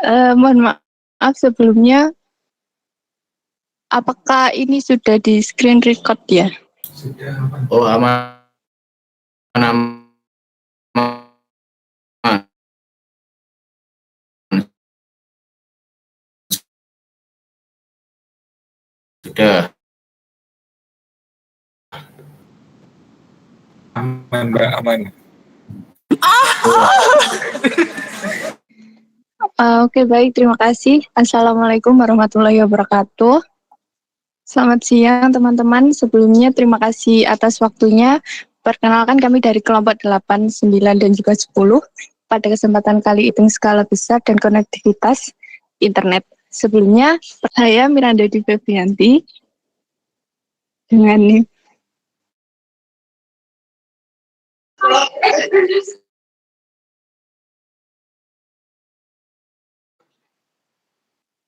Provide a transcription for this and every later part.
Mohon maaf sebelumnya, apakah ini sudah di screen record ya? Oh, aman. Aman. Sudah. Aman, Mbak, aman. Oke, baik, terima kasih. Assalamualaikum warahmatullahi wabarakatuh. Selamat siang teman-teman. Sebelumnya terima kasih atas waktunya. Perkenalkan kami dari kelompok 8, 9, dan juga 10 pada kesempatan kali hitung skala besar dan konektivitas internet. Sebelumnya, saya Miranda Dwi Febrianti dengan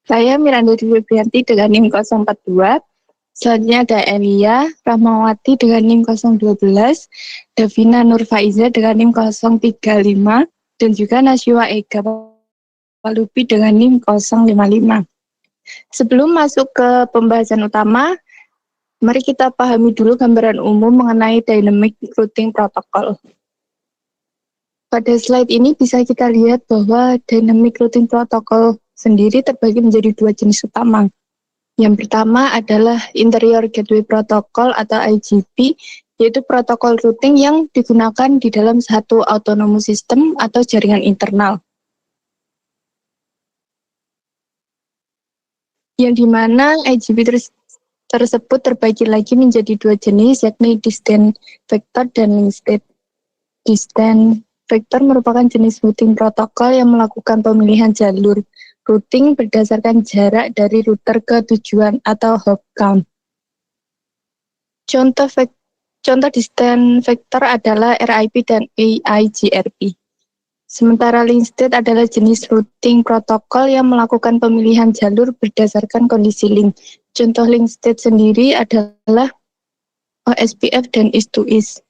Saya Miranda Dwi Febrianti dengan NIM 042. Selanjutnya ada Elia Rahmawati dengan NIM 012, Davina Nurfaiza dengan NIM 035, dan juga Nasyiwa Ega Palupi dengan NIM 055. Sebelum masuk ke pembahasan utama, mari kita pahami dulu gambaran umum mengenai Dynamic Routing Protocol. Pada slide ini bisa kita lihat bahwa Dynamic Routing Protocol sendiri terbagi menjadi dua jenis utama. Yang pertama adalah Interior Gateway Protocol atau IGP, yaitu protokol routing yang digunakan di dalam satu autonomous system atau jaringan internal. Yang dimana IGP tersebut terbagi lagi menjadi dua jenis, yakni Distance Vector dan Link State. Distance Vector merupakan jenis routing protokol yang melakukan pemilihan jalur routing berdasarkan jarak dari router ke tujuan atau hop count. Contoh distance vector adalah RIP dan AIGRP. Sementara link state adalah jenis routing protokol yang melakukan pemilihan jalur berdasarkan kondisi link. Contoh link state sendiri adalah OSPF dan is-to-is.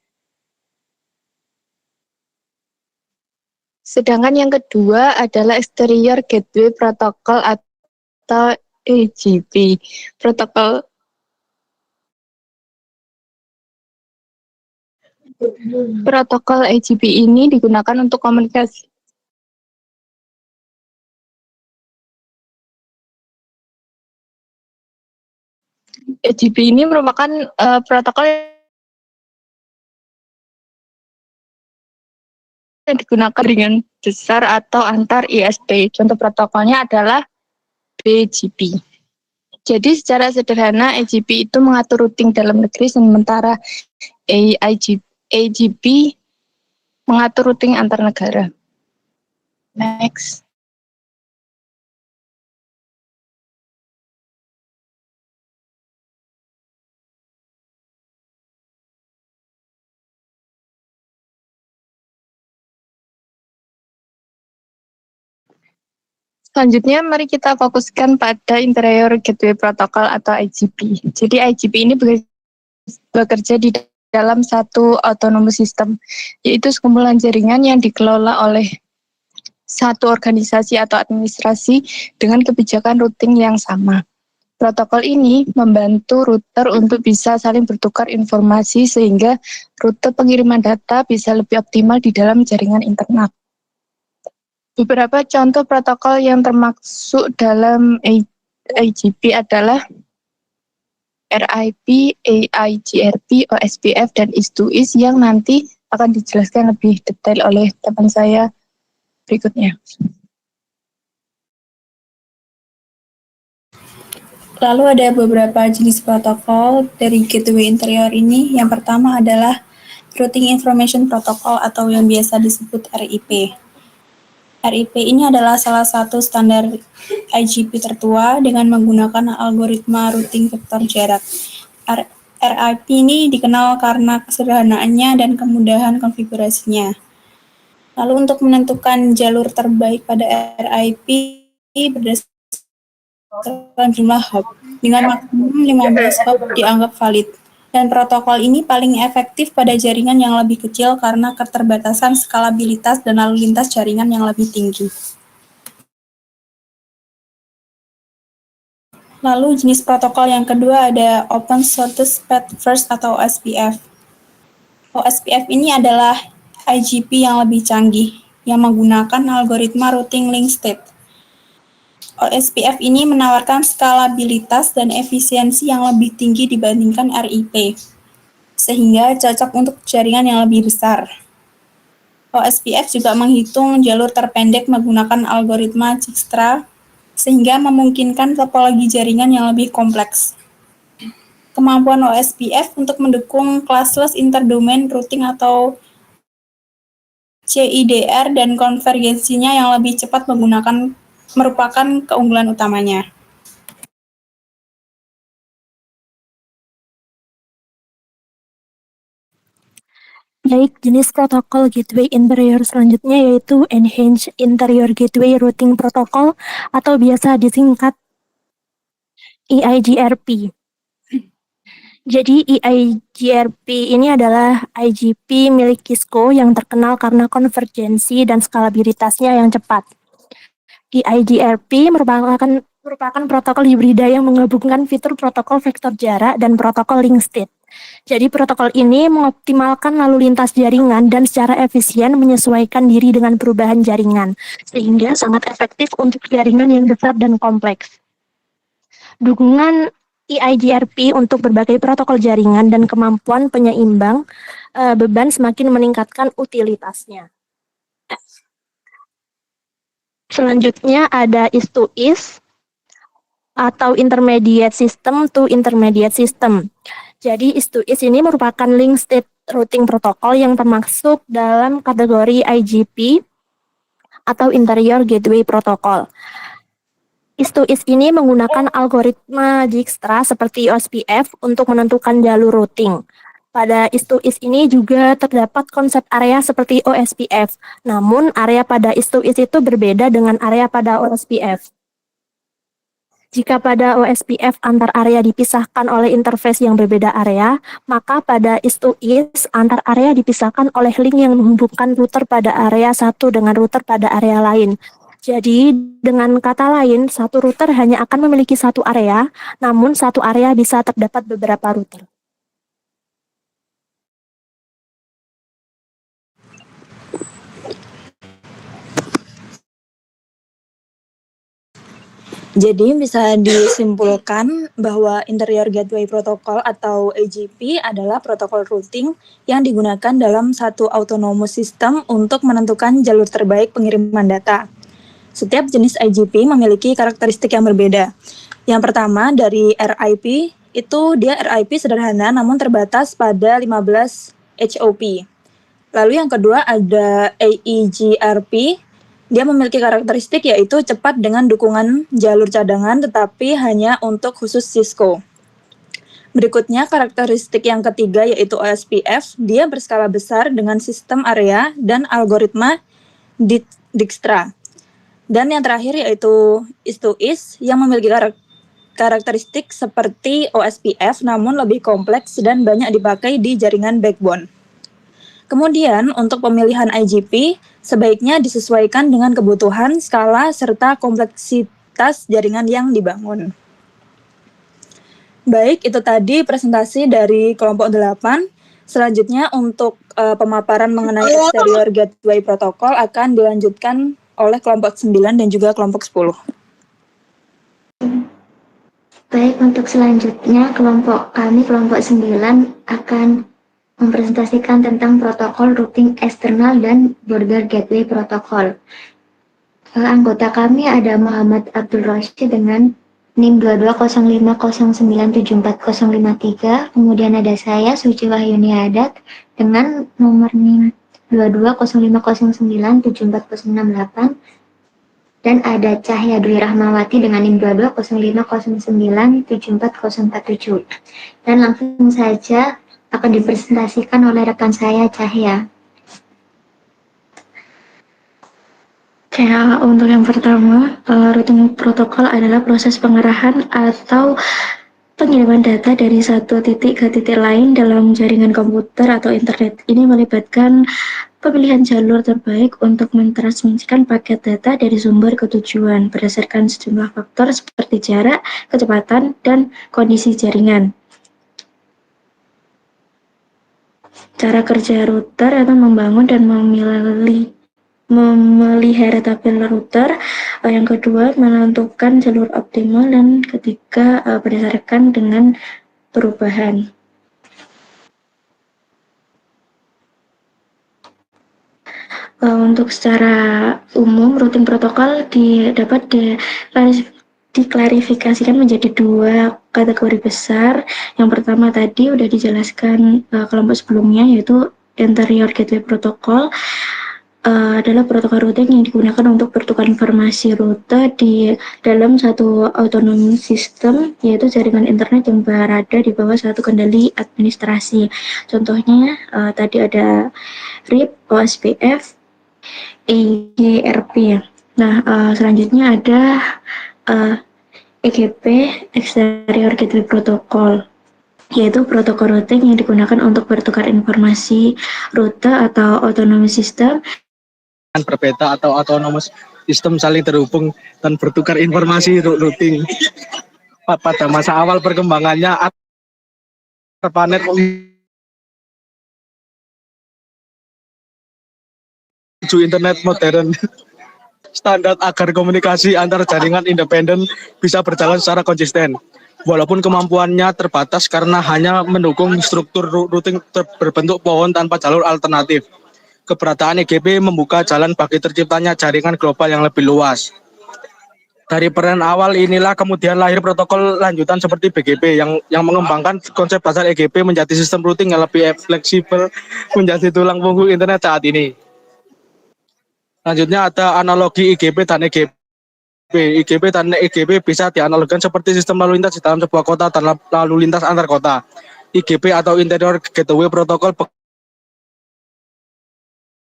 Sedangkan yang kedua adalah Exterior Gateway Protocol atau AGP. Protokol AGP ini digunakan untuk komunikasi. AGP ini merupakan protokol yang digunakan dengan besar atau antar ISP. Contoh protokolnya adalah BGP. Jadi secara sederhana AGP itu mengatur routing dalam negeri, sementara AGP mengatur routing antar negara. Next. Selanjutnya, mari kita fokuskan pada Interior Gateway Protocol atau IGP. Jadi IGP ini bekerja di dalam satu autonomous system, yaitu sekumpulan jaringan yang dikelola oleh satu organisasi atau administrasi dengan kebijakan routing yang sama. Protokol ini membantu router untuk bisa saling bertukar informasi sehingga rute pengiriman data bisa lebih optimal di dalam jaringan internal. Beberapa contoh protokol yang termasuk dalam IGP adalah RIP, AIGRP, OSPF, dan is-to-is yang nanti akan dijelaskan lebih detail oleh teman saya berikutnya. Lalu ada beberapa jenis protokol dari gateway interior ini. Yang pertama adalah Routing Information Protocol atau yang biasa disebut RIP. RIP ini adalah salah satu standar IGP tertua dengan menggunakan algoritma routing vektor jarak. RIP ini dikenal karena kesederhanaannya dan kemudahan konfigurasinya. Lalu untuk menentukan jalur terbaik pada RIP berdasarkan jumlah hop, dengan maksimum 15 hop dianggap valid. Dan protokol ini paling efektif pada jaringan yang lebih kecil karena keterbatasan skalabilitas dan lalu lintas jaringan yang lebih tinggi. Lalu jenis protokol yang kedua ada Open Shortest Path First atau OSPF. OSPF ini adalah IGP yang lebih canggih, yang menggunakan algoritma routing link state. OSPF ini menawarkan skalabilitas dan efisiensi yang lebih tinggi dibandingkan RIP, sehingga cocok untuk jaringan yang lebih besar. OSPF juga menghitung jalur terpendek menggunakan algoritma Dijkstra, sehingga memungkinkan topologi jaringan yang lebih kompleks. Kemampuan OSPF untuk mendukung classless interdomain routing atau CIDR dan konvergensinya yang lebih cepat merupakan keunggulan utamanya. Baik, jenis protokol gateway interior selanjutnya yaitu Enhanced Interior Gateway Routing Protocol atau biasa disingkat EIGRP. Jadi EIGRP ini adalah IGP milik Cisco yang terkenal karena konvergensi dan skalabilitasnya yang cepat. EIGRP merupakan protokol hibrida yang menggabungkan fitur protokol vektor jarak dan protokol link state. Jadi protokol ini mengoptimalkan lalu lintas jaringan dan secara efisien menyesuaikan diri dengan perubahan jaringan, sehingga sangat efektif untuk jaringan yang besar dan kompleks. Dukungan EIGRP untuk berbagai protokol jaringan dan kemampuan penyeimbang beban semakin meningkatkan utilitasnya. Selanjutnya ada is-to-is atau intermediate system to intermediate system. Jadi is-to-is ini merupakan link state routing protokol yang termasuk dalam kategori IGP atau Interior Gateway Protocol. Is-to-is ini menggunakan algoritma Dijkstra seperti OSPF untuk menentukan jalur routing. Pada is-to-is ini juga terdapat konsep area seperti OSPF, namun area pada is-to-is itu berbeda dengan area pada OSPF. Jika pada OSPF antar area dipisahkan oleh interface yang berbeda area, maka pada is-to-is antar area dipisahkan oleh link yang menghubungkan router pada area satu dengan router pada area lain. Jadi, dengan kata lain, satu router hanya akan memiliki satu area, namun satu area bisa terdapat beberapa router. Jadi bisa disimpulkan bahwa Interior Gateway Protocol atau IGP adalah protokol routing yang digunakan dalam satu autonomous system untuk menentukan jalur terbaik pengiriman data. Setiap jenis IGP memiliki karakteristik yang berbeda. Yang pertama dari RIP, itu dia RIP sederhana namun terbatas pada 15 HOP. Lalu yang kedua ada AEGRP. Dia memiliki karakteristik yaitu cepat dengan dukungan jalur cadangan tetapi hanya untuk khusus Cisco. Berikutnya karakteristik yang ketiga yaitu OSPF. Dia berskala besar dengan sistem area dan algoritma Dijkstra. Dan yang terakhir yaitu is-to-is yang memiliki karakteristik seperti OSPF namun lebih kompleks dan banyak dipakai di jaringan backbone. Kemudian, untuk pemilihan IGP, sebaiknya disesuaikan dengan kebutuhan, skala, serta kompleksitas jaringan yang dibangun. Baik, itu tadi presentasi dari kelompok 8. Selanjutnya, untuk pemaparan mengenai Exterior Gateway Protocol akan dilanjutkan oleh kelompok 9 dan juga kelompok 10. Baik, untuk selanjutnya kelompok 9 akan mempresentasikan tentang protokol routing eksternal dan border gateway protokol. Anggota kami ada Muhammad Abdul Rashid dengan NIM 2205097453. Kemudian ada saya Suci Wahyuni Adat dengan nomor NIM 2205097468. Dan ada Cahya Dwi Rahmawati dengan NIM 2205097447. Dan langsung saja akan dipresentasikan oleh rekan saya Cahya. Untuk yang pertama, routing protokol adalah proses pengarahan atau pengiriman data dari satu titik ke titik lain dalam jaringan komputer atau internet. Ini melibatkan pemilihan jalur terbaik untuk mentransmisikan paket data dari sumber ke tujuan berdasarkan sejumlah faktor seperti jarak, kecepatan, dan kondisi jaringan. Cara kerja router atau membangun dan memelihara tabel router. Yang kedua, menentukan jalur optimal, dan ketiga, berdasarkan dengan perubahan. Untuk secara umum, routing protokol dapat diklarifikasikan menjadi dua kategori besar. Yang pertama tadi udah dijelaskan kelompok sebelumnya, yaitu interior gateway protocol. Adalah protokol routing yang digunakan untuk bertukar informasi rute di dalam satu autonomous system, yaitu jaringan internet yang berada di bawah satu kendali administrasi. Contohnya tadi ada RIP, OSPF, EGRP. Nah, selanjutnya ada EGP, Exterior Gateway Protocol, yaitu protokol routing yang digunakan untuk bertukar informasi rute atau autonomous system. Berbeda atau autonomous system saling terhubung dan bertukar informasi routing. Pada masa awal perkembangannya, ARPANET menuju internet modern standar agar komunikasi antar jaringan independen bisa berjalan secara konsisten. Walaupun kemampuannya terbatas karena hanya mendukung struktur routing berbentuk pohon tanpa jalur alternatif. Keberadaan EGP membuka jalan bagi terciptanya jaringan global yang lebih luas. Dari peran awal inilah kemudian lahir protokol lanjutan seperti BGP yang mengembangkan konsep dasar EGP menjadi sistem routing yang lebih fleksibel, menjadi tulang punggung internet saat ini. Selanjutnya ada analogi IGP dan EGP. IGP dan EGP bisa dianalogikan seperti sistem lalu lintas di dalam sebuah kota dan lalu lintas antar kota. IGP atau Interior Gateway Protocol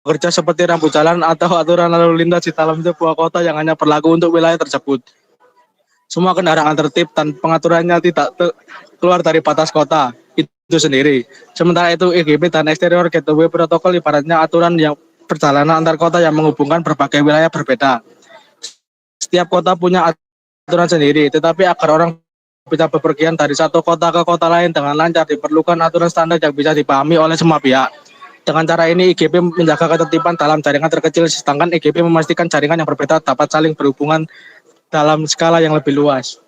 bekerja seperti rambu jalan atau aturan lalu lintas di dalam sebuah kota yang hanya berlaku untuk wilayah tersebut. Semua kendaraan tertib dan pengaturannya tidak keluar dari batas kota itu sendiri. Sementara itu EGP dan Exterior Gateway Protocol ibaratnya aturan yang perjalanan antar kota yang menghubungkan berbagai wilayah berbeda. Setiap kota punya aturan sendiri, tetapi agar orang bisa bepergian dari satu kota ke kota lain dengan lancar diperlukan aturan standar yang bisa dipahami oleh semua pihak. Dengan cara ini IGP menjaga ketertiban dalam jaringan terkecil, sedangkan EGP memastikan jaringan yang berbeda dapat saling berhubungan dalam skala yang lebih luas.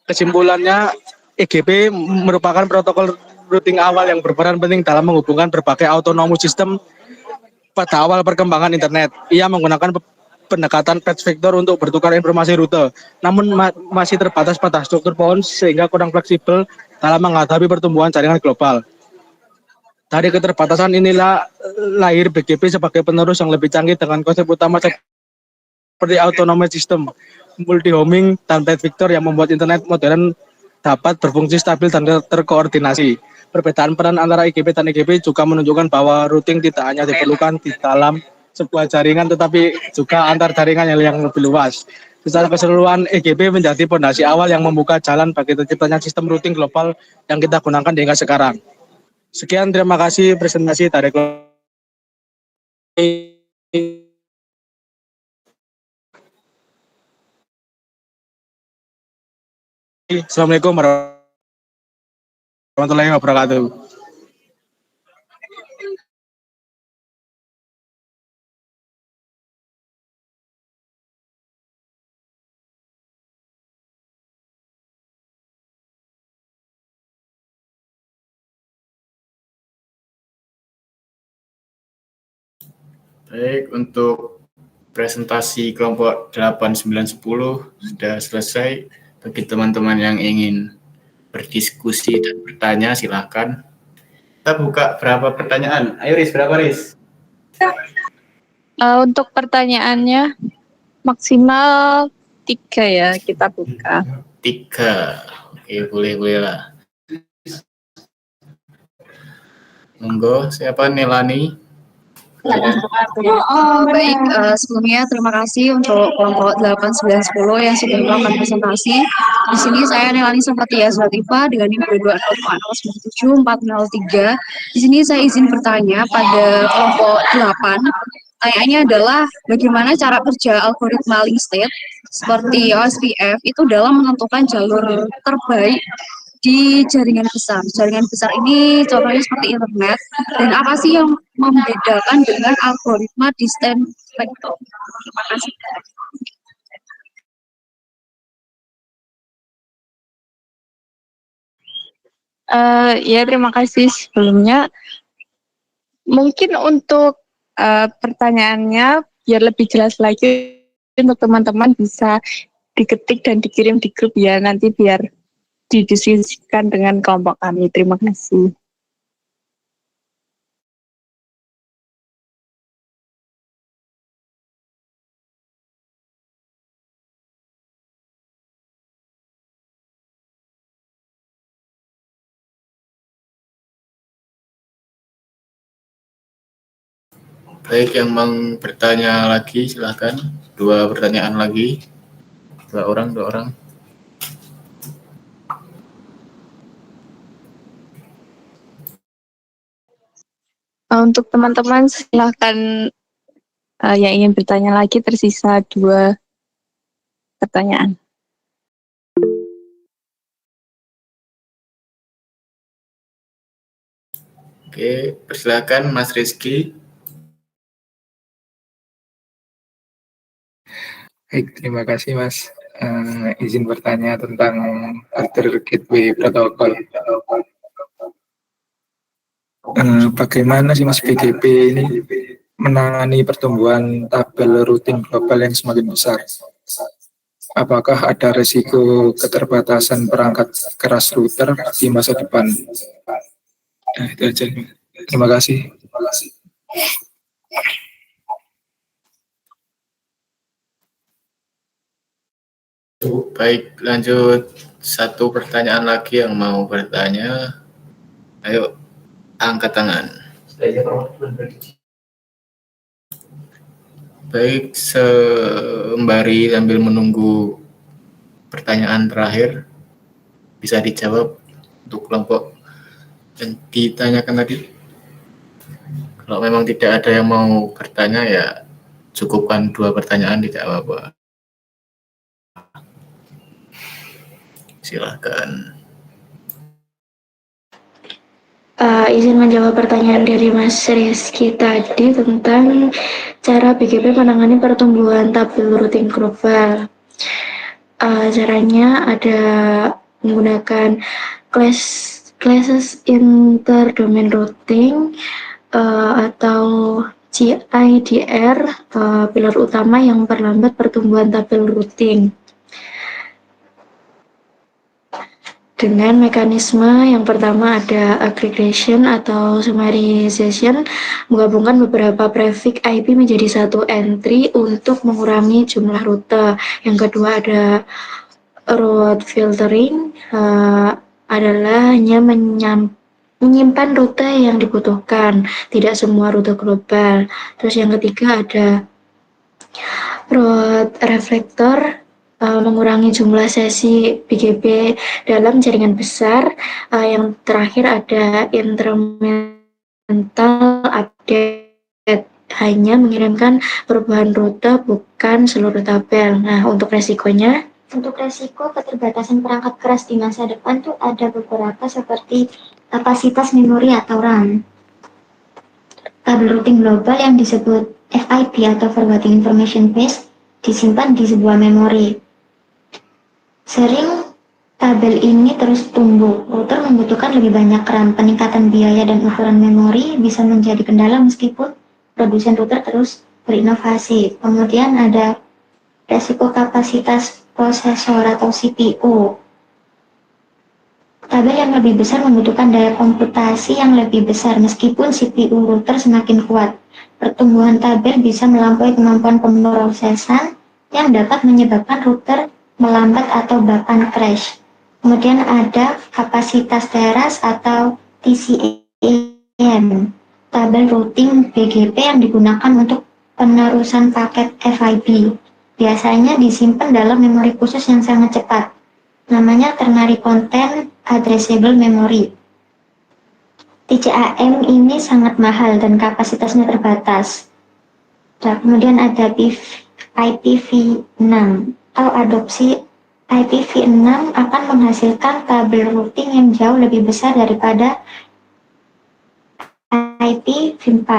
Kesimpulannya, EGP merupakan protokol routing awal yang berperan penting dalam menghubungkan berbagai autonomous system pada awal perkembangan internet. Ia menggunakan pendekatan patch vector untuk bertukar informasi rute, namun masih terbatas pada struktur pohon sehingga kurang fleksibel dalam menghadapi pertumbuhan jaringan global. Dari keterbatasan inilah lahir BGP sebagai penerus yang lebih canggih dengan konsep utama seperti autonomous system, multi-homing, dan patch vector yang membuat internet modern dapat berfungsi stabil dan terkoordinasi. Perbedaan peran antara IGP dan EGP juga menunjukkan bahwa routing tidak hanya diperlukan di dalam sebuah jaringan tetapi juga antar jaringan yang lebih luas. Secara keseluruhan, EGP menjadi fondasi awal yang membuka jalan bagi terciptanya sistem routing global yang kita gunakan hingga sekarang. Sekian, terima kasih presentasi dari Assalamualaikum warahmatullahi wabarakatuh. Baik, untuk presentasi kelompok 8, 9, 10 sudah selesai. Bagi teman-teman yang ingin berdiskusi dan bertanya, silakan. Kita buka berapa pertanyaan? Ayo Riz, berapa Riz? Untuk pertanyaannya maksimal 3 ya, kita buka. 3. Oke, boleh lah. Monggo, siapa Nelani? Baik, sebelumnya terima kasih untuk kelompok 8, 9, 10 yang sudah melakukan presentasi. Di sini saya Nelani Sampatia Zulatifah dengan NIM 22407 Di sini saya izin bertanya pada kelompok 8. Pertanyaannya adalah bagaimana cara kerja algoritma link state seperti OSPF itu dalam menentukan jalur terbaik di jaringan besar. Jaringan besar ini contohnya seperti internet. Dan apa sih yang membedakan dengan algoritma distant vector? Terima kasih. Ya, terima kasih sebelumnya. Mungkin untuk pertanyaannya biar lebih jelas lagi untuk teman-teman bisa diketik dan dikirim di grup ya, nanti biar didiskusikan dengan kelompok kami. Terima kasih. Baik, yang mau bertanya lagi silahkan. 2 pertanyaan lagi. 2 orang. Untuk teman-teman silahkan yang ingin bertanya lagi, tersisa 2 pertanyaan. Oke, persilakan Mas Rizky. Baik, terima kasih Mas. Izin bertanya tentang Router Gateway Protocol. Bagaimana sih Mas BGP ini menangani pertumbuhan tabel routing global yang semakin besar? Apakah ada risiko keterbatasan perangkat keras router di masa depan? Nah, itu aja. Terima kasih. Baik, lanjut 1 pertanyaan lagi yang mau bertanya. Ayo, angkat tangan. Baik, sembari sambil menunggu pertanyaan terakhir, bisa dijawab untuk kelompok yang ditanyakan tadi. Kalau memang tidak ada yang mau bertanya, ya cukupkan 2 pertanyaan, tidak apa-apa. Silakan. Izin menjawab pertanyaan dari Mas Rizky tadi tentang cara BGP menangani pertumbuhan tabel routing global. Caranya ada menggunakan classes interdomain routing atau GIDR, pilar utama yang memperlambat pertumbuhan tabel routing. Dengan mekanisme yang pertama ada aggregation atau summarization, menggabungkan beberapa prefix IP menjadi satu entry untuk mengurangi jumlah rute. Yang kedua ada route filtering, adalah hanya menyimpan rute yang dibutuhkan, tidak semua rute global. Terus yang ketiga ada route reflector, mengurangi jumlah sesi BGP dalam jaringan besar. Yang terakhir ada incremental update, hanya mengirimkan perubahan rute bukan seluruh tabel. Nah, untuk resikonya, untuk resiko keterbatasan perangkat keras di masa depan tuh ada beberapa seperti kapasitas memori atau RAM. Tabel routing global yang disebut FIP atau Forwarding Information Base disimpan di sebuah memori. Sering tabel ini terus tumbuh. Router membutuhkan lebih banyak RAM. Peningkatan biaya dan ukuran memori bisa menjadi kendala meskipun produsen router terus berinovasi. Kemudian ada resiko kapasitas prosesor atau CPU. Tabel yang lebih besar membutuhkan daya komputasi yang lebih besar meskipun CPU router semakin kuat. Pertumbuhan tabel bisa melampaui kemampuan pemrosesan yang dapat menyebabkan router melambat atau bahkan crash. Kemudian ada kapasitas teras atau TCAM. tabel routing BGP yang digunakan untuk penerusan paket FIB. Biasanya disimpan dalam memori khusus yang sangat cepat. Namanya ternary content addressable memory. TCAM ini sangat mahal dan kapasitasnya terbatas. Dan kemudian ada IPv6 atau adopsi IPv6 akan menghasilkan tabel routing yang jauh lebih besar daripada IPv4.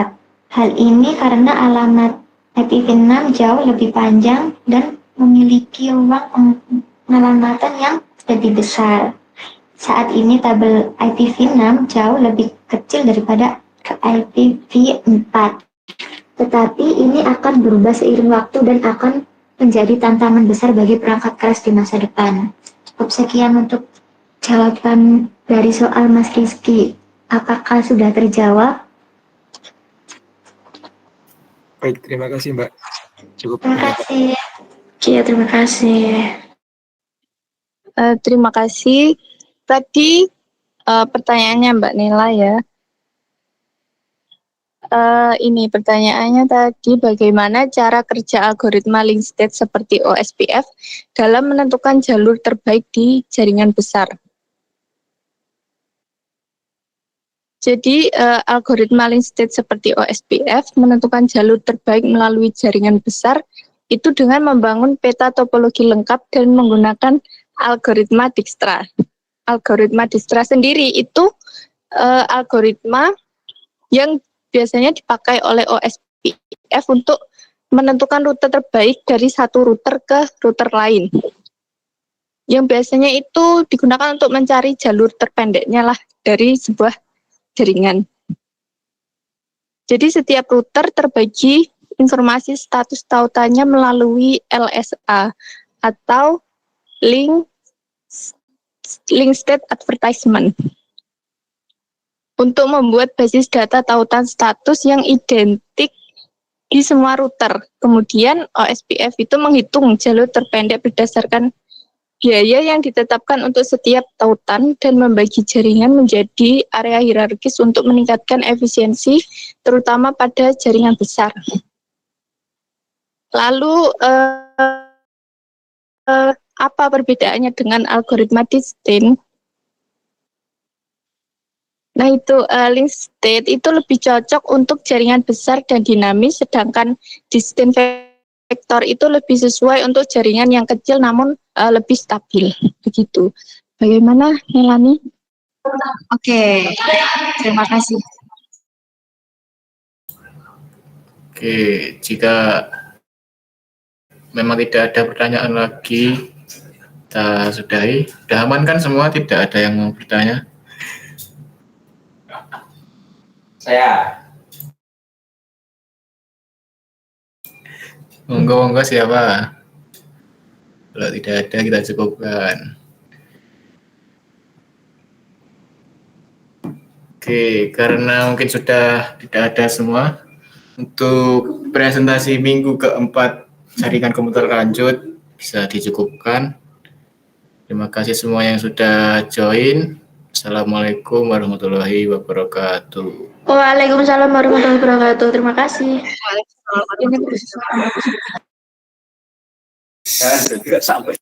Hal ini karena alamat IPv6 jauh lebih panjang dan memiliki ruang pengelamatan yang lebih besar. Saat ini tabel IPv6 jauh lebih kecil daripada IPv4. Tetapi ini akan berubah seiring waktu dan akan menjadi tantangan besar bagi perangkat keras di masa depan. Cukup sekian untuk jawaban dari soal Mas Rizky. Apakah sudah terjawab? Baik, terima kasih Mbak. Cukup. Terima kasih. Oke, terima kasih. Terima kasih. Tadi pertanyaannya Mbak Nela ya. Ini pertanyaannya tadi, bagaimana cara kerja algoritma link state seperti OSPF dalam menentukan jalur terbaik di jaringan besar? Jadi algoritma link state seperti OSPF menentukan jalur terbaik melalui jaringan besar itu dengan membangun peta topologi lengkap dan menggunakan algoritma Dijkstra. Algoritma Dijkstra sendiri itu algoritma yang biasanya dipakai oleh OSPF untuk menentukan rute terbaik dari satu router ke router lain. Yang biasanya itu digunakan untuk mencari jalur terpendeknya lah dari sebuah jaringan. Jadi setiap router terbagi informasi status tautannya melalui LSA atau link state advertisement untuk membuat basis data tautan status yang identik di semua router. Kemudian OSPF itu menghitung jalur terpendek berdasarkan biaya yang ditetapkan untuk setiap tautan dan membagi jaringan menjadi area hierarkis untuk meningkatkan efisiensi, terutama pada jaringan besar. Lalu, apa perbedaannya dengan algoritma Dijkstra? Nah itu, link state itu lebih cocok untuk jaringan besar dan dinamis, sedangkan Dijkstra vektor itu lebih sesuai untuk jaringan yang kecil namun lebih stabil. Begitu. Bagaimana, Melani? Oke, terima kasih. Oke, jika memang tidak ada pertanyaan lagi, kita sudahi. Sudah aman kan semua? Tidak ada yang mau bertanya? Saya. Monggo siapa? Kalau tidak ada, kita cukupkan. Oke, karena mungkin sudah tidak ada semua, untuk presentasi minggu keempat jaringan komputer lanjut bisa dicukupkan. Terima kasih semua yang sudah join. Assalamualaikum warahmatullahi wabarakatuh. Waalaikumsalam warahmatullahi wabarakatuh. Terima kasih. Waalaikumsalam warahmatullahi wabarakatuh. Tidak sampai.